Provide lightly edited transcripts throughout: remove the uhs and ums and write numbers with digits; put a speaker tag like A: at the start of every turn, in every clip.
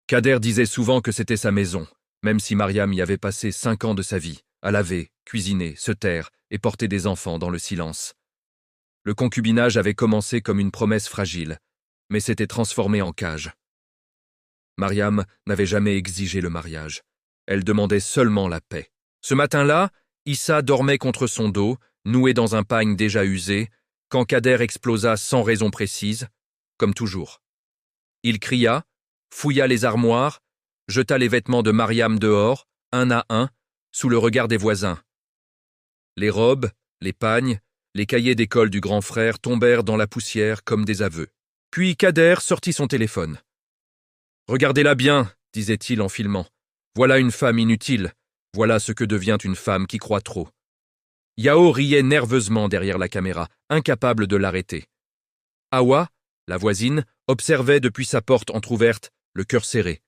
A: Kader disait souvent que c'était sa maison, même si Mariam y avait passé 5 ans de sa vie, à laver, cuisiner, se taire et porter des enfants dans le silence. Le concubinage avait commencé comme une promesse fragile, mais s'était transformé en cage. Mariam n'avait jamais exigé le mariage. Elle demandait seulement la paix. Ce matin-là, Issa dormait contre son dos, noué dans un pagne déjà usé, quand Kader explosa sans raison précise, comme toujours. Il cria, fouilla les armoires, jeta les vêtements de Mariam dehors, un à un, sous le regard des voisins. Les robes, les pagnes, les cahiers d'école du grand frère tombèrent dans la poussière comme des aveux. Puis Kader sortit son téléphone. « Regardez-la bien, disait-il en filmant. Voilà une femme inutile. Voilà ce que devient une femme qui croit trop. » Yao riait nerveusement derrière la caméra, incapable de l'arrêter. Hawa, la voisine, observait depuis sa porte entr'ouverte, le cœur serré.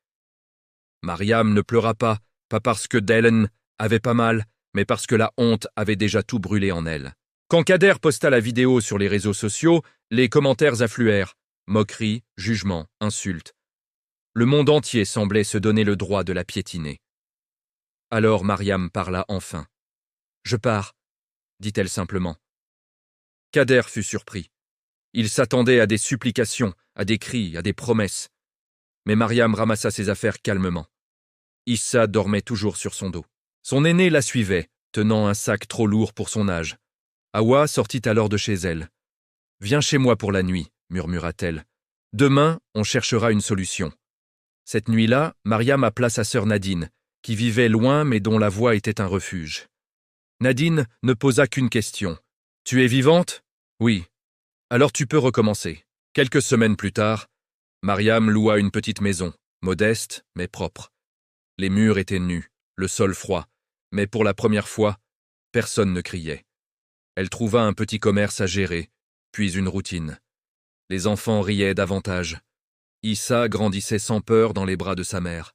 A: Mariam ne pleura pas parce que Dylan avait pas mal, mais parce que la honte avait déjà tout brûlé en elle. Quand Kader posta la vidéo sur les réseaux sociaux, les commentaires affluèrent. Moqueries, jugements, insultes. Le monde entier semblait se donner le droit de la piétiner. Alors Mariam parla enfin. « Je pars », dit-elle simplement. Kader fut surpris. Il s'attendait à des supplications, à des cris, à des promesses. Mais Mariam ramassa ses affaires calmement. Issa dormait toujours sur son dos. Son aîné la suivait, tenant un sac trop lourd pour son âge. Hawa sortit alors de chez elle. « Viens chez moi pour la nuit », murmura-t-elle. « Demain, on cherchera une solution. » Cette nuit-là, Mariam appela sa sœur Nadine, qui vivait loin mais dont la voix était un refuge. Nadine ne posa qu'une question. « Tu es vivante ?»« Oui. »« Alors tu peux recommencer. » Quelques semaines plus tard, Mariam loua une petite maison, modeste mais propre. Les murs étaient nus, le sol froid, mais pour la première fois, personne ne criait. Elle trouva un petit commerce à gérer, puis une routine. Les enfants riaient davantage. Issa grandissait sans peur dans les bras de sa mère.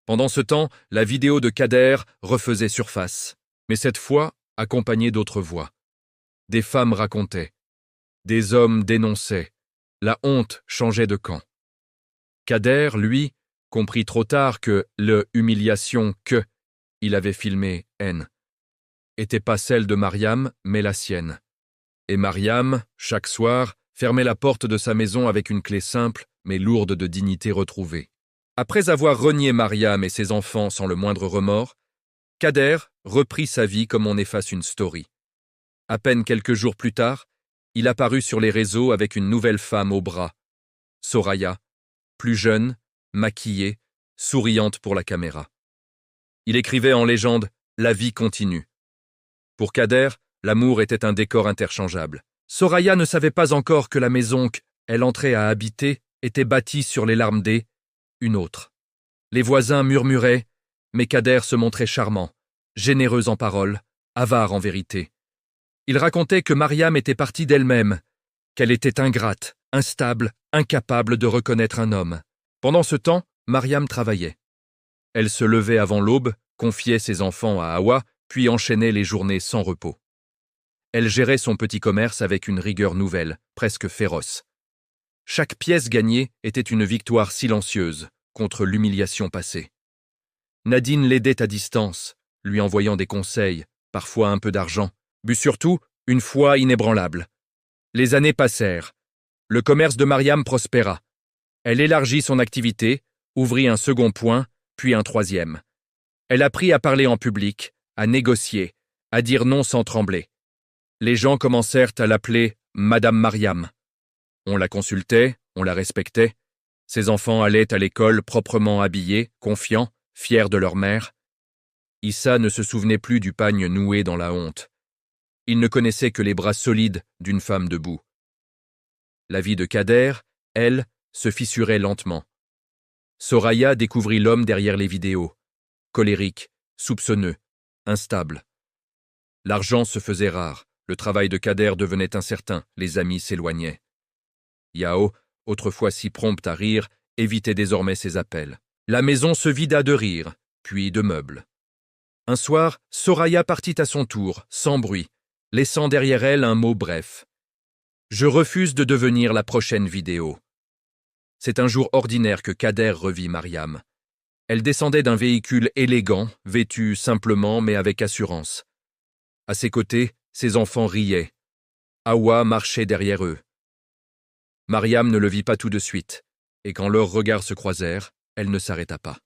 A: Pendant ce temps, la vidéo de Kader refaisait surface, mais cette fois accompagnée d'autres voix. Des femmes racontaient. Des hommes dénonçaient. La honte changeait de camp. Kader, lui, comprit trop tard que l'humiliation il avait filmé haine était pas celle de Mariam, mais la sienne. Et Mariam, chaque soir, fermait la porte de sa maison avec une clé simple, mais lourde de dignité retrouvée. Après avoir renié Mariam et ses enfants sans le moindre remords, Kader reprit sa vie comme on efface une story. À peine quelques jours plus tard, il apparut sur les réseaux avec une nouvelle femme au bras, Soraya, plus jeune, maquillée, souriante pour la caméra. Il écrivait en légende « La vie continue ». Pour Kader, l'amour était un décor interchangeable. Soraya ne savait pas encore que la maison qu'elle entrait à habiter était bâtie sur les larmes une autre. Les voisins murmuraient, mais Kader se montrait charmant, généreux en paroles, avare en vérité. Il racontait que Mariam était partie d'elle-même, qu'elle était ingrate, instable, incapable de reconnaître un homme. Pendant ce temps, Mariam travaillait. Elle se levait avant l'aube, confiait ses enfants à Hawa, puis enchaînait les journées sans repos. Elle gérait son petit commerce avec une rigueur nouvelle, presque féroce. Chaque pièce gagnée était une victoire silencieuse contre l'humiliation passée. Nadine l'aidait à distance, lui envoyant des conseils, parfois un peu d'argent, but surtout une foi inébranlable. Les années passèrent. Le commerce de Mariam prospéra. Elle élargit son activité, ouvrit un second point, puis un troisième. Elle apprit à parler en public, à négocier, à dire non sans trembler. Les gens commencèrent à l'appeler Madame Mariam. On la consultait, on la respectait. Ses enfants allaient à l'école proprement habillés, confiants, fiers de leur mère. Issa ne se souvenait plus du pagne noué dans la honte. Il ne connaissait que les bras solides d'une femme debout. La vie de Kader, elle, se fissurait lentement. Soraya découvrit l'homme derrière les vidéos. Colérique, soupçonneux, instable. L'argent se faisait rare, le travail de Kader devenait incertain, les amis s'éloignaient. Yao, autrefois si prompte à rire, évitait désormais ses appels. La maison se vida de rire, puis de meubles. Un soir, Soraya partit à son tour, sans bruit, laissant derrière elle un mot bref. « Je refuse de devenir la prochaine vidéo. » C'est un jour ordinaire que Kader revit Mariam. Elle descendait d'un véhicule élégant, vêtue simplement mais avec assurance. À ses côtés, ses enfants riaient. Hawa marchait derrière eux. Mariam ne le vit pas tout de suite, et quand leurs regards se croisèrent, elle ne s'arrêta pas.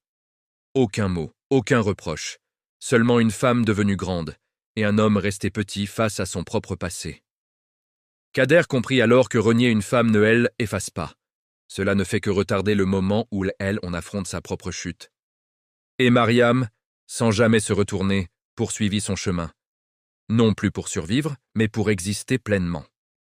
A: Aucun mot, aucun reproche, seulement une femme devenue grande, et un homme resté petit face à son propre passé. Kader comprit alors que renier une femme ne elle efface pas. Cela ne fait que retarder le moment où on affronte sa propre chute. Et Mariam, sans jamais se retourner, poursuivit son chemin. Non plus pour survivre, mais pour exister pleinement.